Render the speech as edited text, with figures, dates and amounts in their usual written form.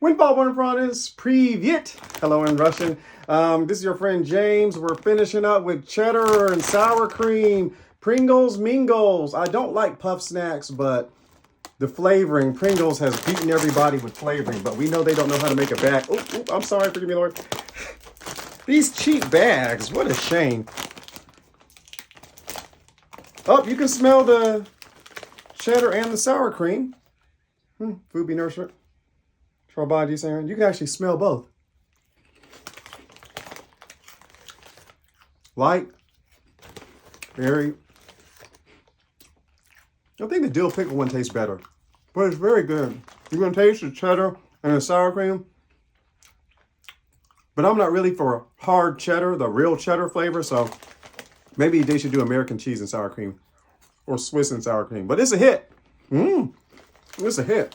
When front is Privyet. Hello in Russian. This is your friend James. We're finishing up with cheddar and sour cream. Pringles, Mingles. I don't like puff snacks, but the flavoring, Pringles has beaten everybody with flavoring, but we know they don't know how to make a bag. Oh, I'm sorry, forgive me, Lord. These cheap bags, what a shame. Oh, you can smell the cheddar and the sour cream. Food be nourishment. For our bodies, Aaron. You can actually smell both. Light. Very. I think the dill pickle one tastes better. But it's very good. You're going to taste the cheddar and the sour cream. But I'm not really for hard cheddar, the real cheddar flavor. So maybe they should do American cheese and sour cream. Or Swiss and sour cream. But it's a hit. It's a hit.